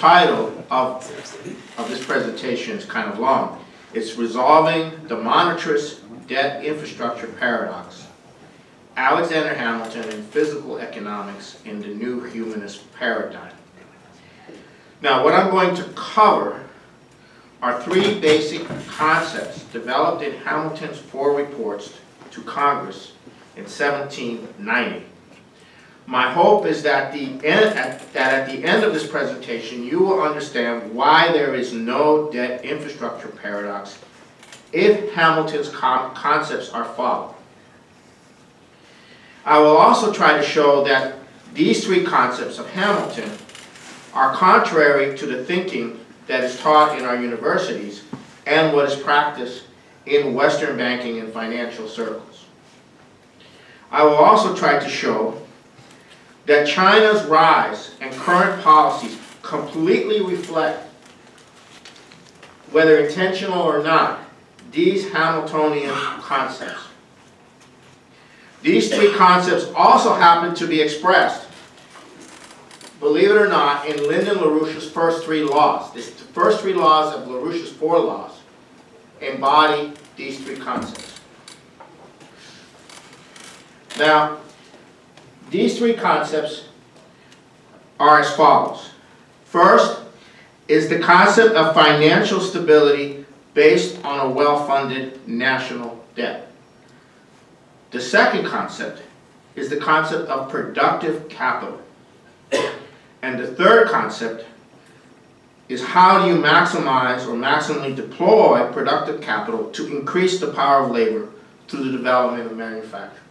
title of this presentation is kind of long. It's Resolving the Monetarist Debt Infrastructure Paradox, Alexander Hamilton and Physical Economics in the New Humanist Paradigm. Now, what I'm going to cover are three basic concepts developed in Hamilton's 4 reports to Congress in 1790. My hope is that at the end of this presentation, you will understand why there is no debt infrastructure paradox if Hamilton's concepts are followed. I will also try to show that these three concepts of Hamilton are contrary to the thinking that is taught in our universities and what is practiced in Western banking and financial circles. I will also try to show that China's rise and current policies completely reflect, whether intentional or not, these Hamiltonian concepts. These three concepts also happen to be expressed, believe it or not, in Lyndon LaRouche's first 3 laws. The first 3 laws of LaRouche's 4 laws embody these 3 concepts. Now, these 3 concepts are as follows. First is the concept of financial stability based on a well-funded national debt. The second concept is the concept of productive capital. And the third concept is how do you maximize or maximally deploy productive capital to increase the power of labor through the development of manufacturers.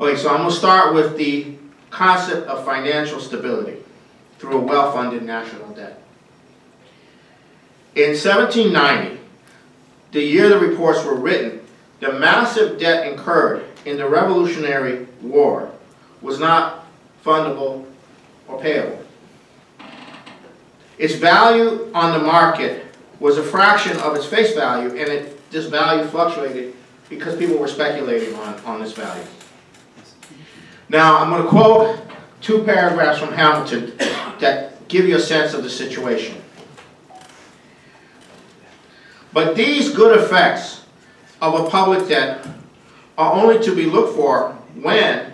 Okay, so I'm going to start with the concept of financial stability through a well-funded national debt. In 1790, the year the reports were written, the massive debt incurred in the Revolutionary War was not fundable or payable. Its value on the market was a fraction of its face value, and this value fluctuated because people were speculating on this value. Now, I'm going to quote 2 paragraphs from Hamilton that give you a sense of the situation. But these good effects of a public debt are only to be looked for when,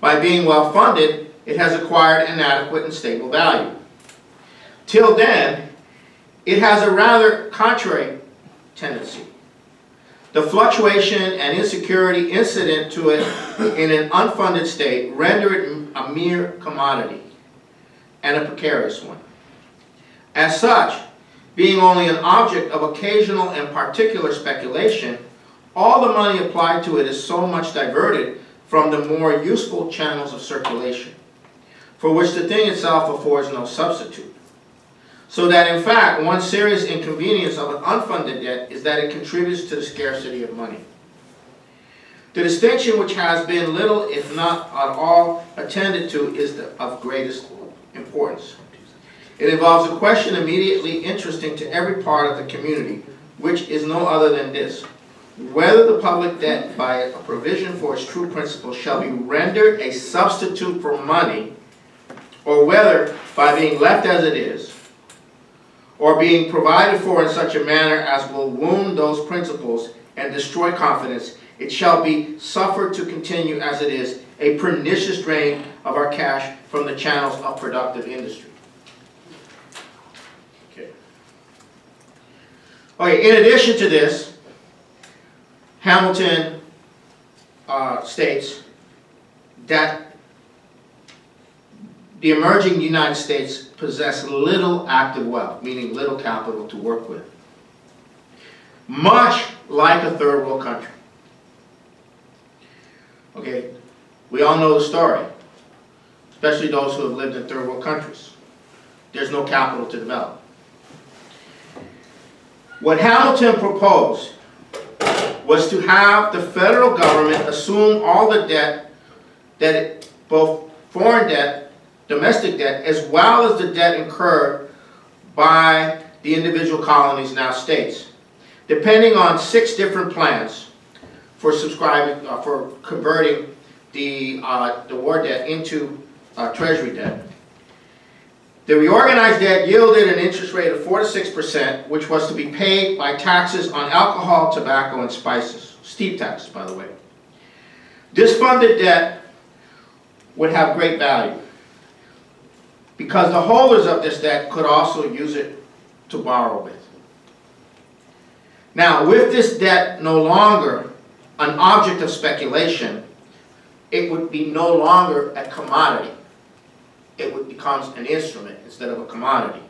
by being well funded, it has acquired an adequate and stable value. Till then, it has a rather contrary tendency. The fluctuation and insecurity incident to it in an unfunded state render it a mere commodity and a precarious one. As such, being only an object of occasional and particular speculation, all the money applied to it is so much diverted from the more useful channels of circulation, for which the thing itself affords no substitute. So that in fact, one serious inconvenience of an unfunded debt is that it contributes to the scarcity of money. The distinction, which has been little, if not at all, attended to, is of greatest importance. It involves a question immediately interesting to every part of the community, which is no other than this: whether the public debt, by a provision for its true principle, shall be rendered a substitute for money, or whether, by being left as it is, or being provided for in such a manner as will wound those principles and destroy confidence, it shall be suffered to continue as it is, a pernicious drain of our cash from the channels of productive industry. Okay, in addition to this, Hamilton states that the emerging United States possess little active wealth, meaning little capital to work with, much like a third world country. Okay, we all know the story, especially those who have lived in third world countries. There's no capital to develop. What Hamilton proposed was to have the federal government assume all the debt, both foreign debt, domestic debt, as well as the debt incurred by the individual colonies, now states, depending on 6 different plans for converting the war debt into treasury debt. The reorganized debt yielded an interest rate of 4 to 6%, which was to be paid by taxes on alcohol, tobacco, and spices. Steep taxes, by the way. This funded debt would have great value because the holders of this debt could also use it to borrow with. Now, with this debt no longer an object of speculation, it would be no longer a commodity. It becomes an instrument instead of a commodity.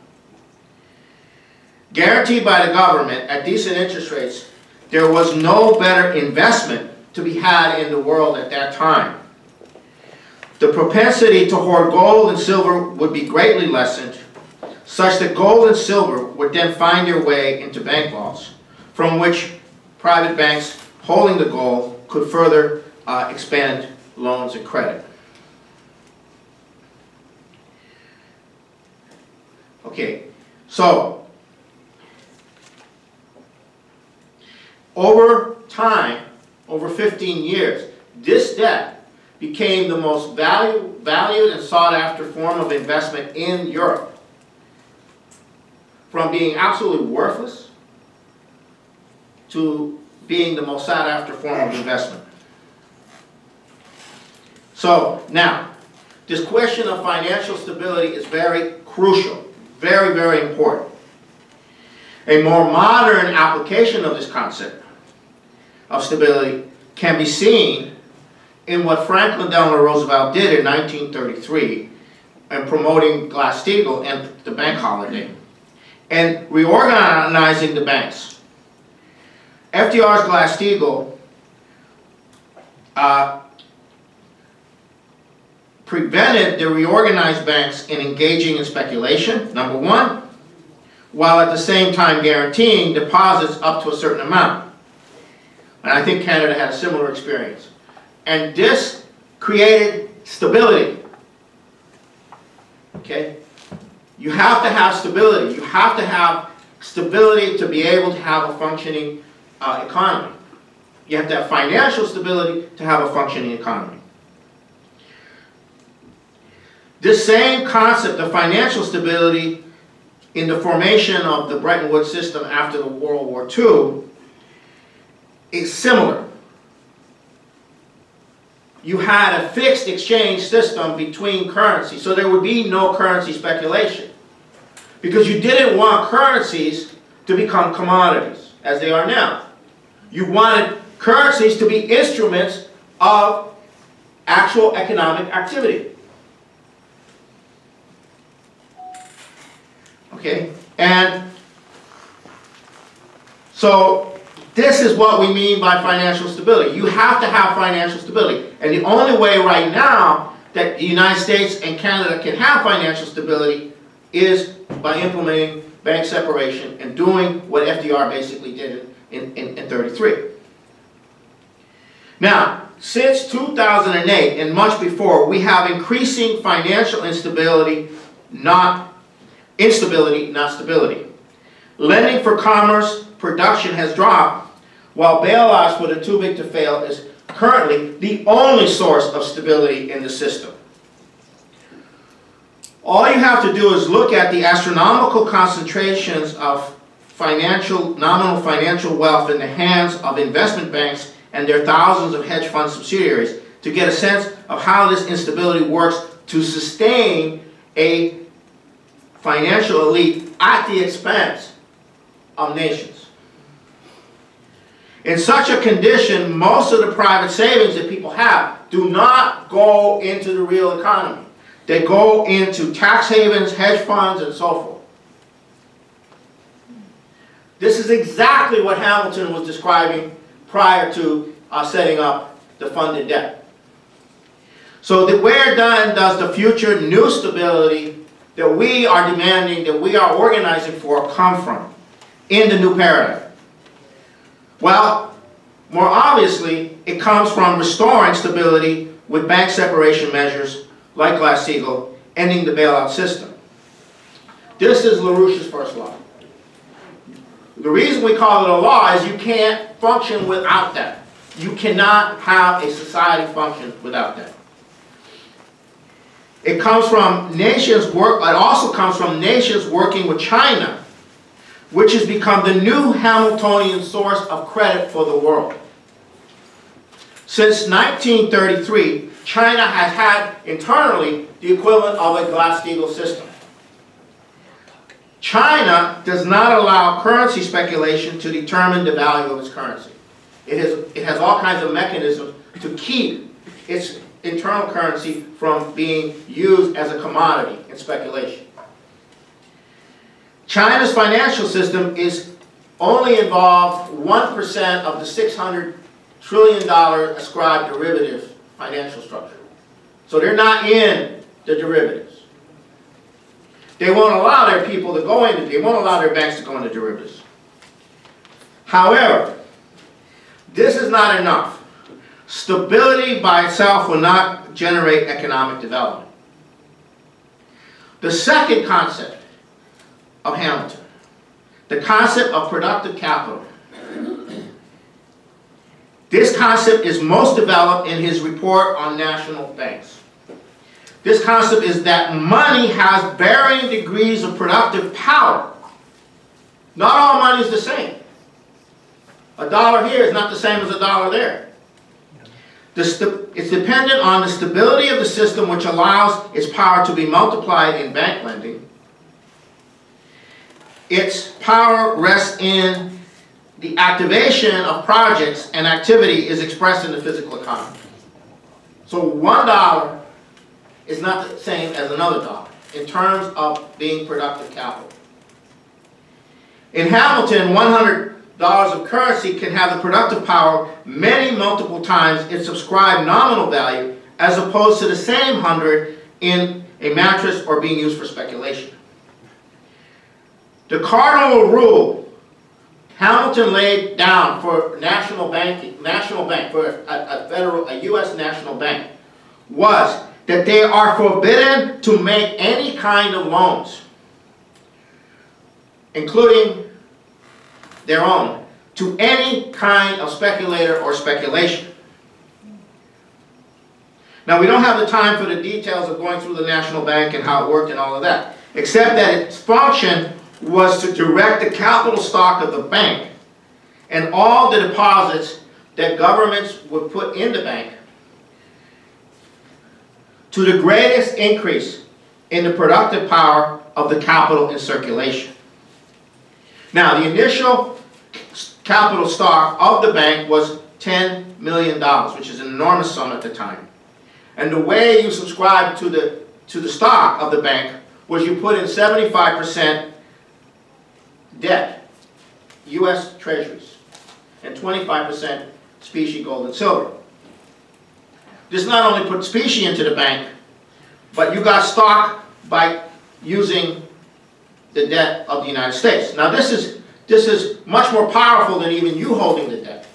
Guaranteed by the government at decent interest rates, there was no better investment to be had in the world at that time. The propensity to hoard gold and silver would be greatly lessened, such that gold and silver would then find their way into bank vaults, from which private banks holding the gold could further expand loans and credit. Okay, so over time, over 15 years, this debt became the most valued and sought after form of investment in Europe. From being absolutely worthless to being the most sought after form of investment. So now, this question of financial stability is very crucial, very, very important. A more modern application of this concept of stability can be seen in what Franklin Delano Roosevelt did in 1933 in promoting Glass-Steagall and the bank holiday and reorganizing the banks. FDR's Glass-Steagall prevented the reorganized banks in engaging in speculation, number one, while at the same time guaranteeing deposits up to a certain amount. And I think Canada had a similar experience. And this created stability. Okay? You have to have stability. You have to have stability to be able to have a functioning economy. You have to have financial stability to have a functioning economy. This same concept of financial stability in the formation of the Bretton Woods system after the World War II is similar. You had a fixed exchange system between currencies, so there would be no currency speculation. Because you didn't want currencies to become commodities, as they are now. You wanted currencies to be instruments of actual economic activity. Okay, and so this is what we mean by financial stability. You have to have financial stability. And the only way right now that the United States and Canada can have financial stability is by implementing bank separation and doing what FDR basically did in 33. Now, since 2008 and much before, we have increasing financial instability, not stability. Lending for commerce production has dropped, while bailouts for the too big to fail is currently the only source of stability in the system. All you have to do is look at the astronomical concentrations of nominal financial wealth in the hands of investment banks and their thousands of hedge fund subsidiaries to get a sense of how this instability works to sustain a financial elite at the expense of nations. In such a condition, most of the private savings that people have do not go into the real economy. They go into tax havens, hedge funds, and so forth. This is exactly what Hamilton was describing prior to setting up the funded debt. So where then does the future new stability that we are demanding, that we are organizing for, come from in the new paradigm? Well, more obviously, it comes from restoring stability with bank separation measures like Glass-Steagall, ending the bailout system. This is LaRouche's first law. The reason we call it a law is you can't function without that. You cannot have a society function without that. It comes from nations work. It also comes from nations working with China, which has become the new Hamiltonian source of credit for the world. Since 1933, China has had internally the equivalent of a Glass-Steagall system. China does not allow currency speculation to determine the value of its currency. It has all kinds of mechanisms to keep its internal currency from being used as a commodity in speculation. China's financial system is only involved 1% of the $600 trillion ascribed derivative financial structure. So they're not in the derivatives. They won't allow their people to go into, they won't allow their banks to go into derivatives. However, this is not enough. Stability by itself will not generate economic development. The second concept of Hamilton, the concept of productive capital. This concept is most developed in his report on national banks. This concept is that money has varying degrees of productive power. Not all money is the same. A dollar here is not the same as a dollar there. It's dependent on the stability of the system, which allows its power to be multiplied in bank lending. Its power rests in the activation of projects, and activity is expressed in the physical economy. So $1 is not the same as another dollar in terms of being productive capital. In Hamilton, $100 of currency can have the productive power many multiple times its subscribed nominal value, as opposed to the same 100 in a mattress or being used for speculation. The cardinal rule Hamilton laid down for national bank for a U.S. national bank was that they are forbidden to make any kind of loans, including their own, to any kind of speculator or speculation. Now, we don't have the time for the details of going through the national bank and how it worked and all of that, except that its function was to direct the capital stock of the bank and all the deposits that governments would put in the bank to the greatest increase in the productive power of the capital in circulation. Now, the initial capital stock of the bank was $10 million, which is an enormous sum at the time. And the way you subscribed to the stock of the bank was you put in 75% debt, U.S. treasuries, and 25% specie gold and silver. This not only put specie into the bank, but you got stock by using the debt of the United States. Now this is much more powerful than even you holding the debt,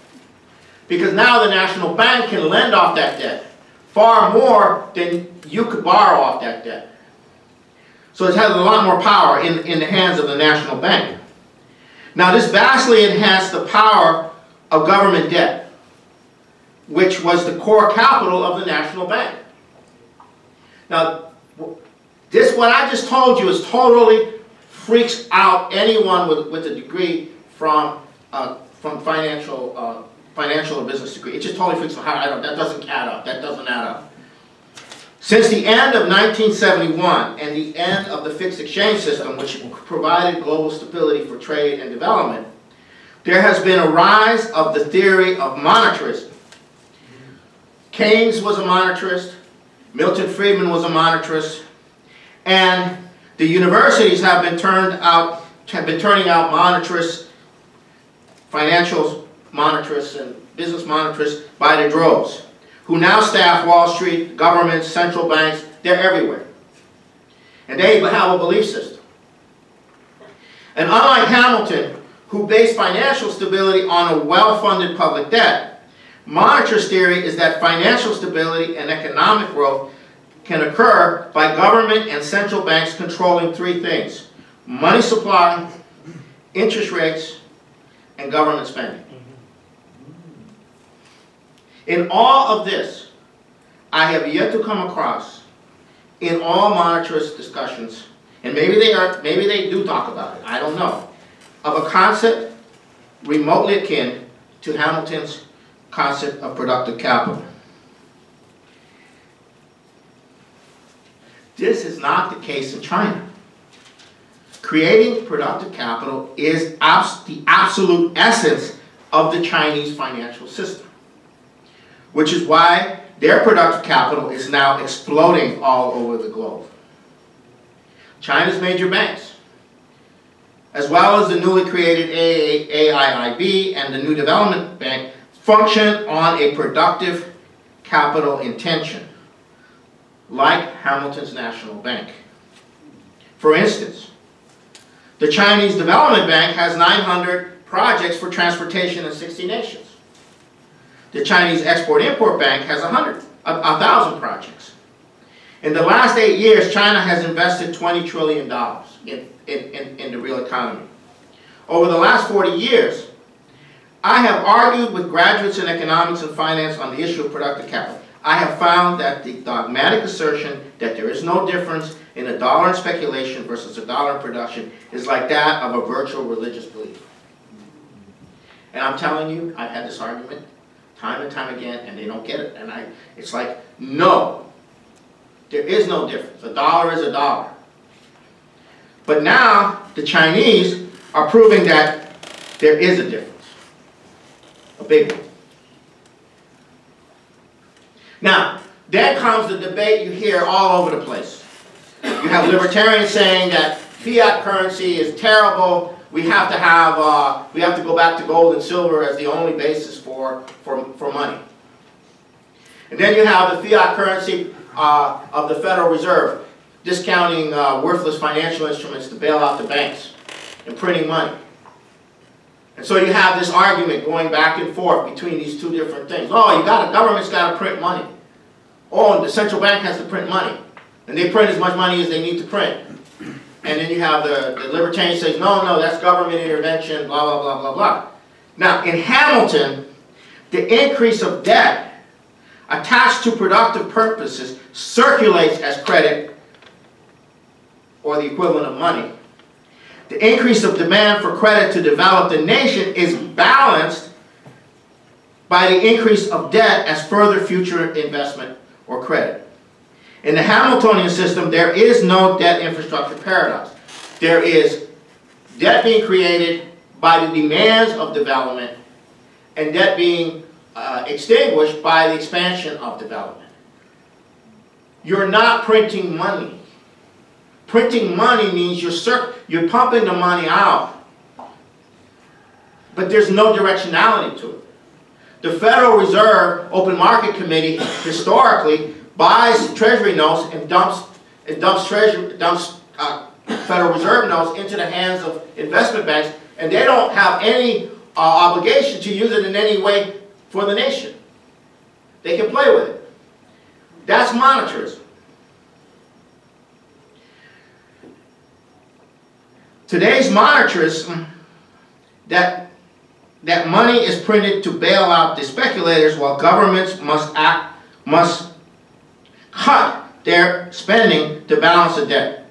because now the national bank can lend off that debt far more than you could borrow off that debt. So it has a lot more power in the hands of the national bank. Now this vastly enhanced the power of government debt, which was the core capital of the national bank. Now, what I just told you is totally freaks out anyone with a degree from financial or business degree. It just totally freaks out. That doesn't add up. That doesn't add up. Since the end of 1971 and the end of the fixed exchange system, which provided global stability for trade and development, there has been a rise of the theory of monetarism. Keynes was a monetarist, Milton Friedman was a monetarist, and the universities have been turning out monetarists, financial monetarists, and business monetarists by the droves, who now staff Wall Street, governments, central banks. They're everywhere. And they have a belief system. And unlike Hamilton, who based financial stability on a well-funded public debt, monetarist theory is that financial stability and economic growth can occur by government and central banks controlling three things: money supply, interest rates, and government spending. In all of this, I have yet to come across in all monetarist discussions, and maybe they do talk about it, I don't know, of a concept remotely akin to Hamilton's concept of productive capital. This is not the case in China. Creating productive capital is the absolute essence of the Chinese financial system, which is why their productive capital is now exploding all over the globe. China's major banks, as well as the newly created AIIB and the New Development Bank, function on a productive capital intention, like Hamilton's National Bank. For instance, the Chinese Development Bank has 900 projects for transportation in 60 nations. The Chinese Export-Import Bank has 1,000 projects. In the last 8 years, China has invested $20 trillion in the real economy. Over the last 40 years, I have argued with graduates in economics and finance on the issue of productive capital. I have found that the dogmatic assertion that there is no difference in a dollar in speculation versus a dollar in production is like that of a virtual religious belief. And I'm telling you, I've had this argument time and time again, and they don't get it. And it's like, no, there is no difference. A dollar is a dollar. But now, the Chinese are proving that there is a difference. A big one. Now, then comes the debate you hear all over the place. You have libertarians saying that fiat currency is terrible. We have to go back to gold and silver as the only basis for money. And then you have the fiat currency of the Federal Reserve, discounting worthless financial instruments to bail out the banks and printing money. And so you have this argument going back and forth between these two different things. Oh, government's got to print money. Oh, and the central bank has to print money. And they print as much money as they need to print. And then you have the libertarian says, no, that's government intervention, blah, blah, blah, blah, blah. Now, in Hamilton, the increase of debt attached to productive purposes circulates as credit, or the equivalent of money. The increase of demand for credit to develop the nation is balanced by the increase of debt as further future investment or credit. In the Hamiltonian system, there is no debt infrastructure paradox. There is debt being created by the demands of development and debt being extinguished by the expansion of development. You're not printing money. Printing money means you're pumping the money out, but there's no directionality to it. The Federal Reserve Open Market Committee historically buys Treasury notes and dumps Federal Reserve notes into the hands of investment banks, and they don't have any obligation to use it in any way for the nation. They can play with it. That's monetarism. Today's monetarism, that money is printed to bail out the speculators, while governments must cut their spending to balance the debt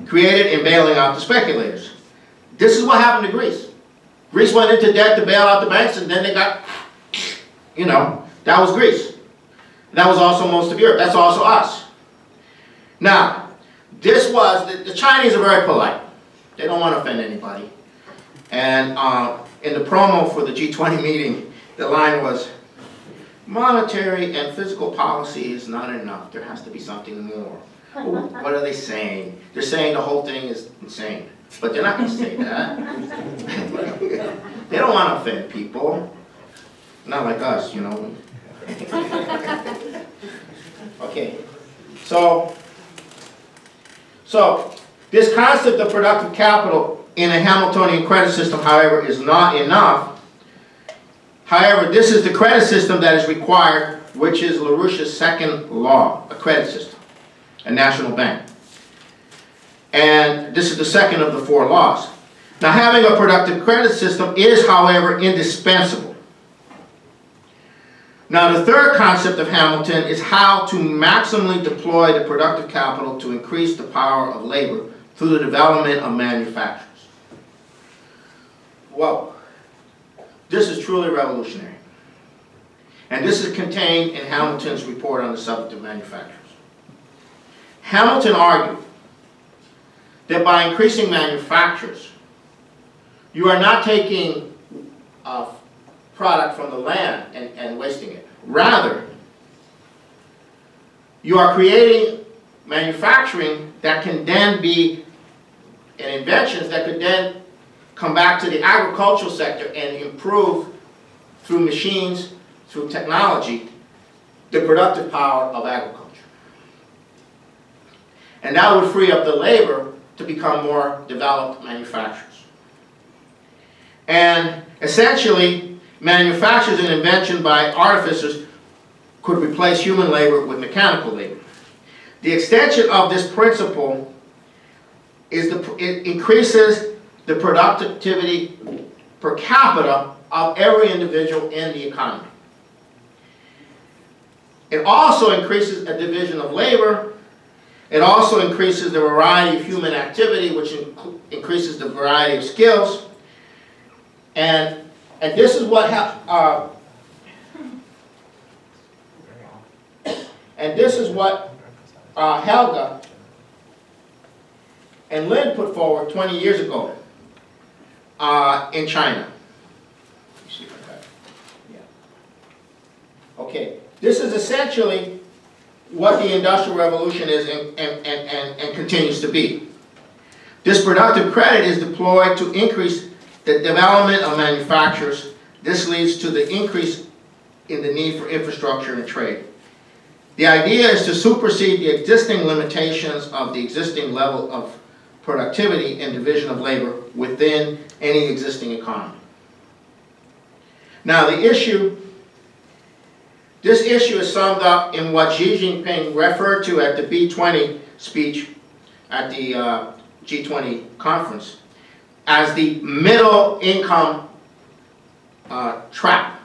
created in bailing out the speculators. This is what happened to Greece. Greece went into debt to bail out the banks, and then they got, that was Greece. That was also most of Europe. That's also us. Now, the Chinese are very polite. They don't want to offend anybody. And in the promo for the G20 meeting, the line was, monetary and physical policy is not enough. There has to be something more. Well, what are they saying? They're saying the whole thing is insane. But they're not going to say that. They don't want to offend people. Not like us, Okay. So this concept of productive capital in a Hamiltonian credit system, however, is not enough. However, this is the credit system that is required, which is LaRouche's second law, a credit system, a national bank. And this is the second of the 4 laws. Now, having a productive credit system is, however, indispensable. Now, the third concept of Hamilton is how to maximally deploy the productive capital to increase the power of labor through the development of manufacturers. Well, this is truly revolutionary. And this is contained in Hamilton's report on the subject of manufacturers. Hamilton argued that by increasing manufacturers, you are not taking a product from the land and wasting it. Rather, you are creating manufacturing that can then be, and inventions that could then come back to the agricultural sector and improve through machines, through technology, the productive power of agriculture. And that would free up the labor to become more developed manufacturers. And essentially, manufacturers and invention by artificers could replace human labor with mechanical labor. The extension of this principle is it increases the productivity per capita of every individual in the economy. It also increases a division of labor. It also increases the variety of human activity, which increases the variety of skills. And this is what Helga and Lin put forward 20 years ago in China. Okay, this is essentially what the Industrial Revolution is and continues to be. This productive credit is deployed to increase the development of manufacturers. This leads to the increase in the need for infrastructure and trade. The idea is to supersede the existing limitations of the existing level of productivity and division of labor within any existing economy. Now, this issue is summed up in what Xi Jinping referred to at the B20 speech at the G20 conference as the middle income trap.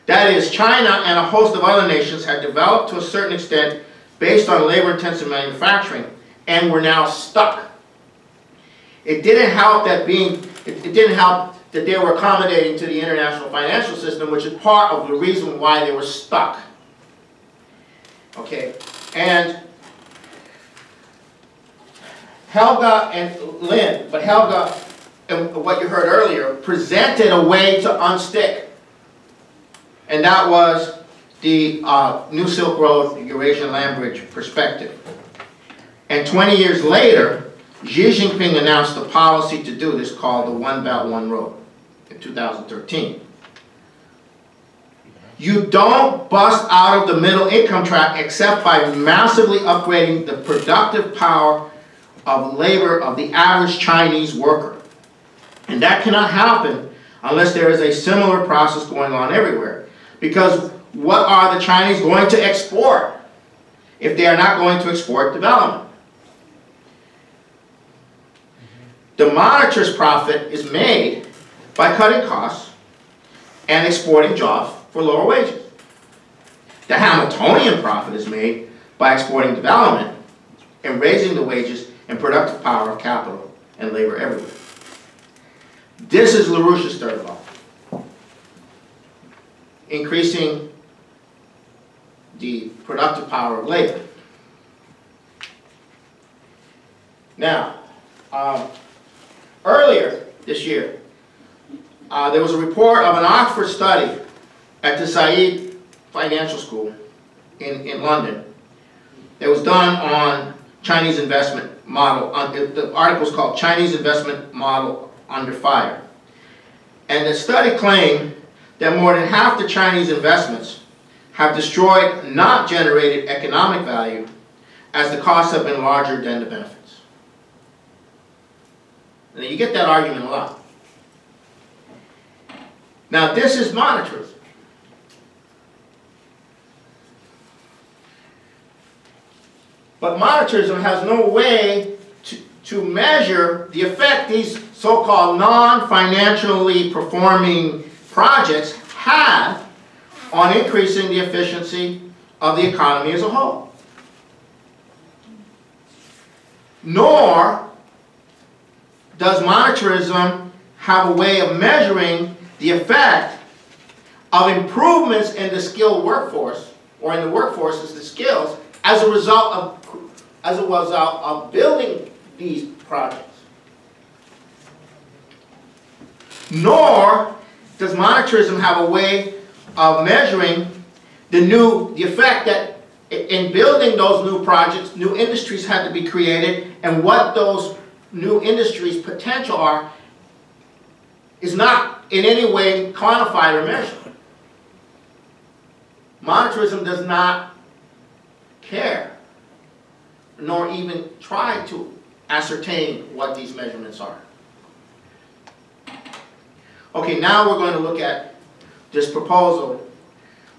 That is, China and a host of other nations had developed to a certain extent based on labor-intensive manufacturing and were now stuck. It didn't help that they were accommodating to the international financial system, which is part of the reason why they were stuck. Okay, and Helga and Lin, but Helga, and what you heard earlier, presented a way to unstick. And that was the New Silk Road, Eurasian Land Bridge perspective. And 20 years later, Xi Jinping announced a policy to do this called the One Belt, One Road in 2013. You don't bust out of the middle income trap except by massively upgrading the productive power of labor of the average Chinese worker. And that cannot happen unless there is a similar process going on everywhere. Because what are the Chinese going to export if they are not going to export development? The monetarist profit is made by cutting costs and exporting jobs for lower wages. The Hamiltonian profit is made by exporting development and raising the wages and productive power of capital and labor everywhere. This is LaRouche's third law. Increasing the productive power of labor. Now, earlier this year, there was a report of an Oxford study at the Said Financial School in London that was done on Chinese investment model. The article was called Chinese Investment Model Under Fire. And the study claimed that more than half the Chinese investments have destroyed, not generated economic value, as the costs have been larger than the benefits. Now you get that argument a lot. Now this is monetarism. But monetarism has no way to measure the effect these so-called non-financially performing projects have on increasing the efficiency of the economy as a whole. Nor does monetarism have a way of measuring the effect of improvements in the skilled workforce, or in the workforce's the skills, as a result of building these projects. Nor does monetarism have a way of measuring the effect that in building those new projects, new industries had to be created, and what those new industries' potential are is not in any way quantified or measured. Monetarism does not care, nor even try to ascertain what these measurements are. Okay, now we're going to look at this proposal,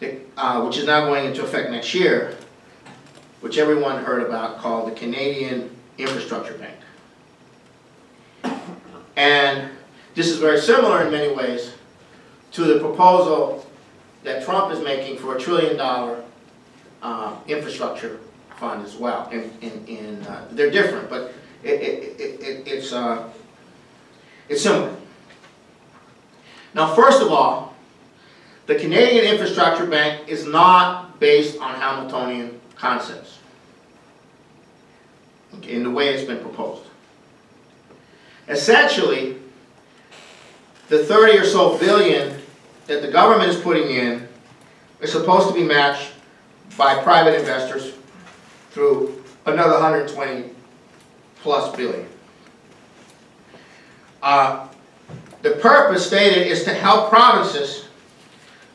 that, which is now going into effect next year, which everyone heard about, called the Canadian Infrastructure Bank. And this is very similar in many ways to the proposal that Trump is making for $1 trillion infrastructure fund as well. They're different, but it's similar. Now, first of all, the Canadian Infrastructure Bank is not based on Hamiltonian concepts, okay, in the way it's been proposed. Essentially, the 30 or so billion that the government is putting in is supposed to be matched by private investors through another 120 plus billion. The purpose stated is to help provinces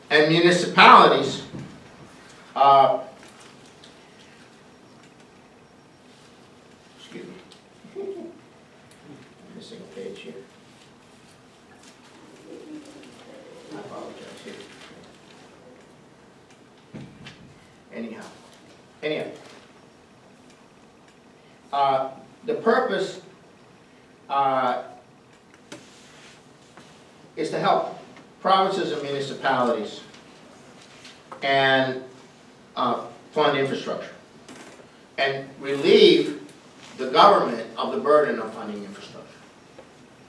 and municipalities excuse me, I'm missing a page here. I apologize here. Anyhow, the purpose is to help provinces and municipalities and fund infrastructure and relieve the government of the burden of funding infrastructure.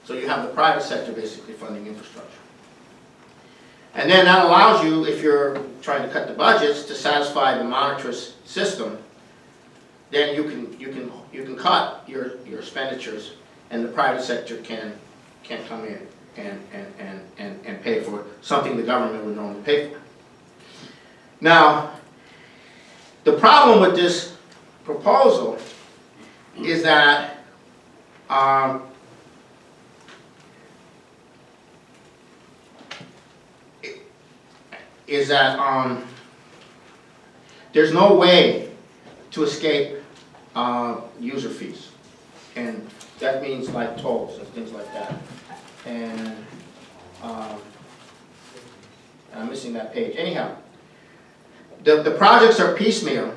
So you have the private sector basically funding infrastructure. And then that allows you, if you're trying to cut the budgets to satisfy the monetarist system, then you can cut your expenditures, and the private sector can come in and pay for something the government would normally pay for. Now, the problem with this proposal is that there's no way to escape user fees, and that means like tolls and things like that. And I'm missing that page. Anyhow, the projects are piecemeal,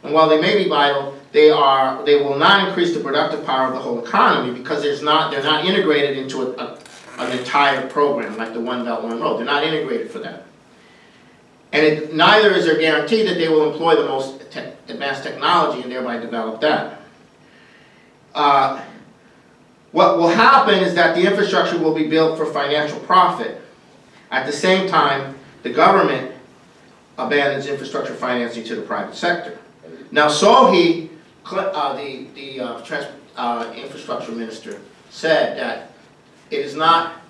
and while they may be vital, they will not increase the productive power of the whole economy because they're not integrated into an entire program like the One Belt One Road. They're not integrated for that. And neither is there guarantee that they will employ the most advanced technology and thereby develop that. What will happen is that the infrastructure will be built for financial profit. At the same time, the government abandons infrastructure financing to the private sector. Now, Sohi, the infrastructure minister, said that it is not,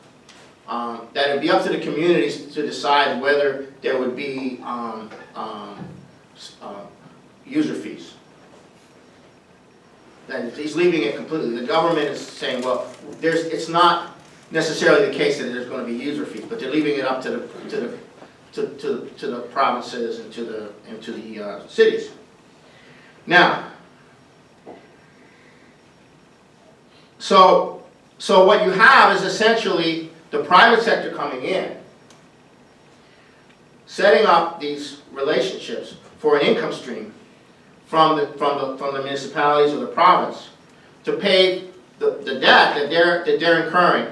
that it would be up to the communities to decide whether there would be user fees. That he's leaving it completely. The government is saying, well, it's not necessarily the case that there's going to be user fees, but they're leaving it up to the provinces and to the cities. Now, so what you have is essentially the private sector coming in, setting up these relationships for an income stream from the municipalities or the province to pay the debt that they're incurring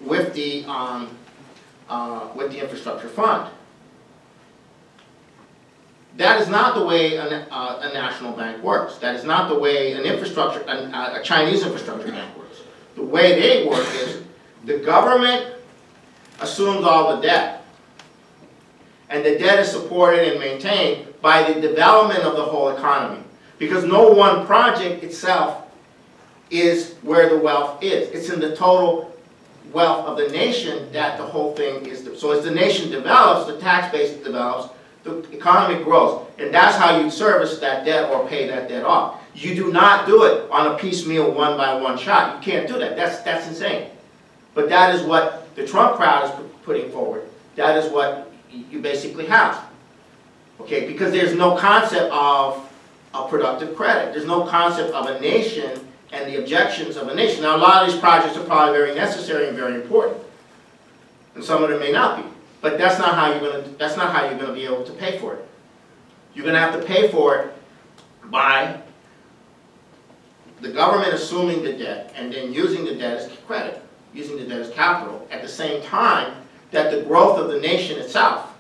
with the infrastructure fund. that is not the way a national bank works. That is not the way an infrastructure, a Chinese infrastructure bank works. The way they work is the government assumes all the debt, and the debt is supported and maintained by the development of the whole economy. Because no one project itself is where the wealth is. It's in the total wealth of the nation that the whole thing is. So as the nation develops, the tax base develops, the economy grows. And that's how you service that debt or pay that debt off. You do not do it on a piecemeal, one-by-one shot. You can't do that. That's insane. But that is what the Trump crowd is putting forward. That is what you basically have. Okay, because there's no concept of productive credit. There's no concept of a nation and the objections of a nation. Now, a lot of these projects are probably very necessary and very important, and some of them may not be. But that's not how you're going to. That's not how you're going to be able to pay for it. You're going to have to pay for it by the government assuming the debt and then using the debt as credit, using the debt as capital, at the same time that the growth of the nation itself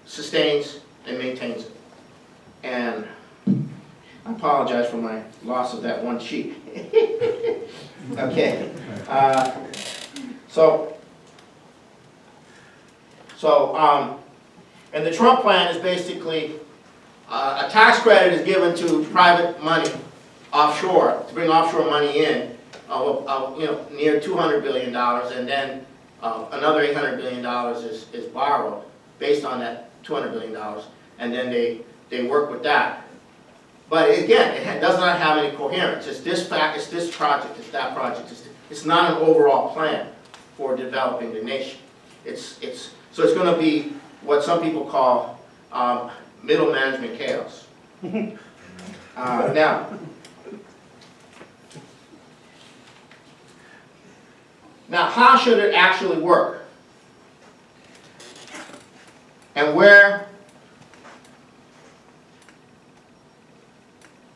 sustains and maintains it. And I apologize for my loss of that one sheet. Okay. And the Trump plan is basically a tax credit is given to private money offshore, to bring offshore money in, near $200 billion, and then another $800 billion is borrowed based on that $200 billion, and then they work with that. But again, it does not have any coherence. It's this fact, it's this project, it's that project. It's not an overall plan for developing the nation. So it's going to be what some people call middle management chaos. Now, how should it actually work? And where?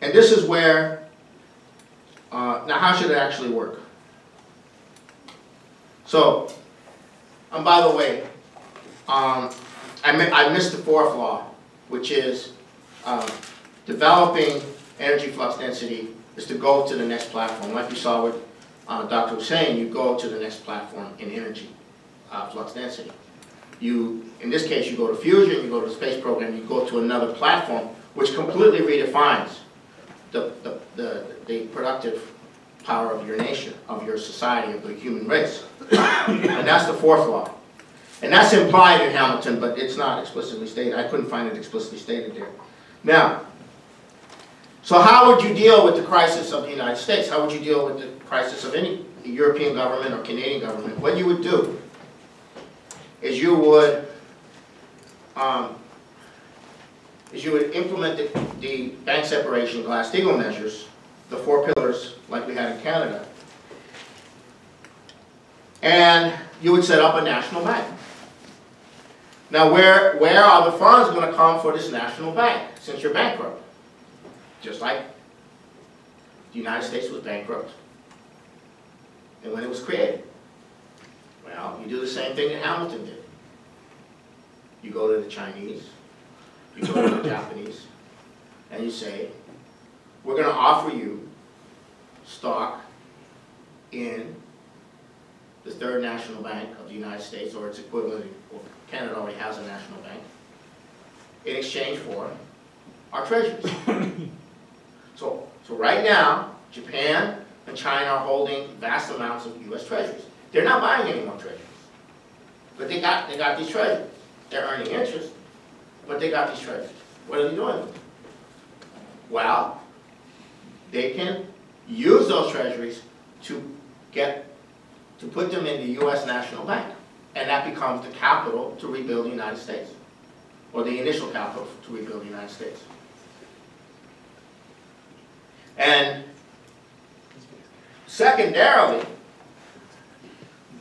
And this is where, now how should it actually work? So, and by the way, I missed the fourth law, which is developing energy flux density is to go to the next platform. Like you saw with Dr. Hussein, you go to the next platform in energy flux density. In this case, you go to fusion, you go to the space program, you go to another platform, which completely redefines the productive power of your nation, of your society, of the human race. And that's the fourth law. And that's implied in Hamilton, but it's not explicitly stated. I couldn't find it explicitly stated there. Now, so how would you deal with the crisis of the United States? How would you deal with the crisis of any European government or Canadian government? What you would do is you would implement the bank separation Glass-Steagall measures, the 4 pillars like we had in Canada, and you would set up a national bank. Now, where are the funds going to come for this national bank since you're bankrupt? Just like the United States was bankrupt and when it was created. Well, you do the same thing that Hamilton did. You go to the Chinese, you go to the Japanese, and you say, we're going to offer you stock in the third national bank of the United States, or its equivalent, or Canada already has a national bank, in exchange for our treasuries. So right now, Japan and China are holding vast amounts of U.S. treasuries. They're not buying any more treasuries, but they got these treasuries. They're earning interest, but they got these treasuries. What are they doing with them? Well, they can use those treasuries to put them in the U.S. National Bank, and that becomes the capital to rebuild the United States, or the initial capital to rebuild the United States. And secondarily,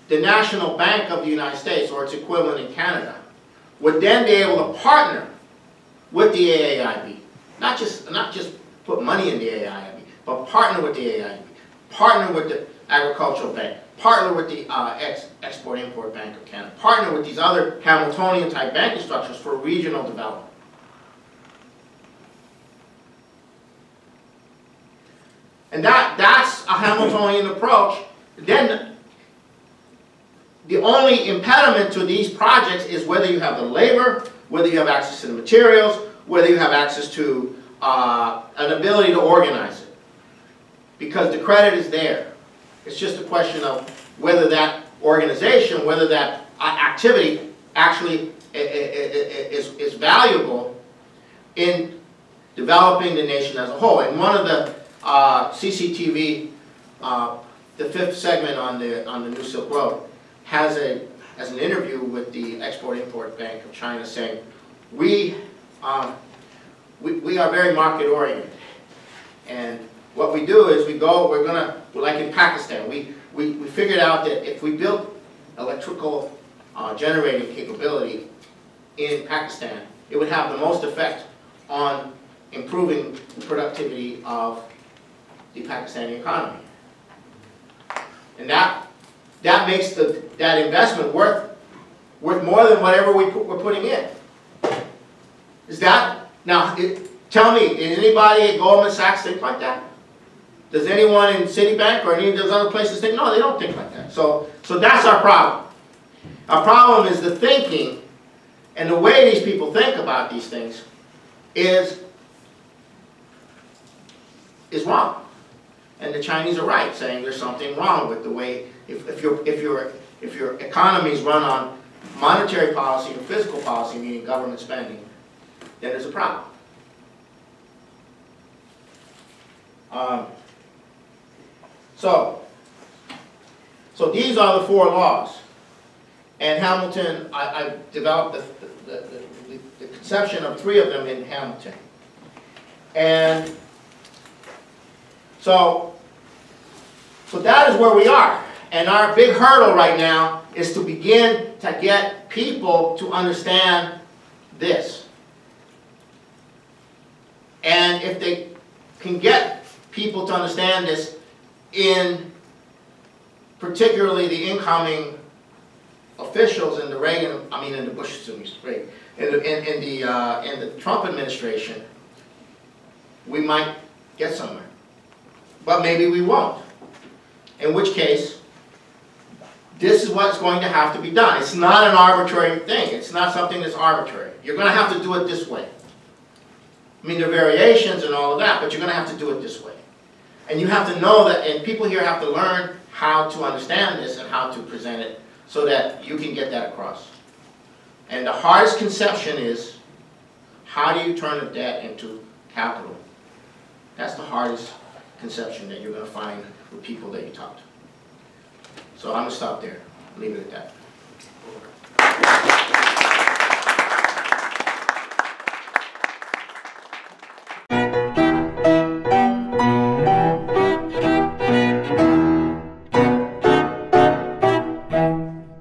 the National Bank of the United States, or its equivalent in Canada, would then be able to partner with the AAIB. Not just put money in the AAIB, but partner with the AAIB, partner with the Agricultural Bank, partner with the Export-Import Bank of Canada, partner with these other Hamiltonian-type banking structures for regional development. And that's a Hamiltonian approach. Then the only impediment to these projects is whether you have the labor, whether you have access to the materials, whether you have access to an ability to organize it. Because the credit is there. It's just a question of whether that organization, whether that activity actually is valuable in developing the nation as a whole. And one of the CCTV, the fifth segment on the New Silk Road, has an interview with the Export-Import Bank of China saying, we are very market-oriented. And what we do is we're like in Pakistan, we figured out that if we built electrical generating capability in Pakistan, it would have the most effect on improving the productivity of the Pakistani economy. And that makes that investment worth more than whatever we're putting in. Is that, now, tell me, did anybody at Goldman Sachs think like that? Does anyone in Citibank or any of those other places think? No, they don't think like that. So that's our problem. Our problem is the thinking, and the way these people think about these things is wrong. And the Chinese are right, saying there's something wrong with the way, if your economy is run on monetary policy and fiscal policy, meaning government spending, then there's a problem. So these are the 4 laws. And Hamilton, I developed the conception of 3 of them in Hamilton. And so that is where we are. And our big hurdle right now is to begin to get people to understand this. And if they can get people to understand this in particularly the incoming officials in the in the Bush administration, in the Trump administration, we might get somewhere. But maybe we won't. In which case, this is what's going to have to be done. It's not an arbitrary thing. It's not something that's arbitrary. You're going to have to do it this way. I mean, there are variations and all of that, but you're going to have to do it this way. And you have to know that, and people here have to learn how to understand this and how to present it so that you can get that across. And the hardest conception is, how do you turn a debt into capital? That's the hardest conception that you're going to find with people that you talk to. So I'm going to stop there. Leave it at that.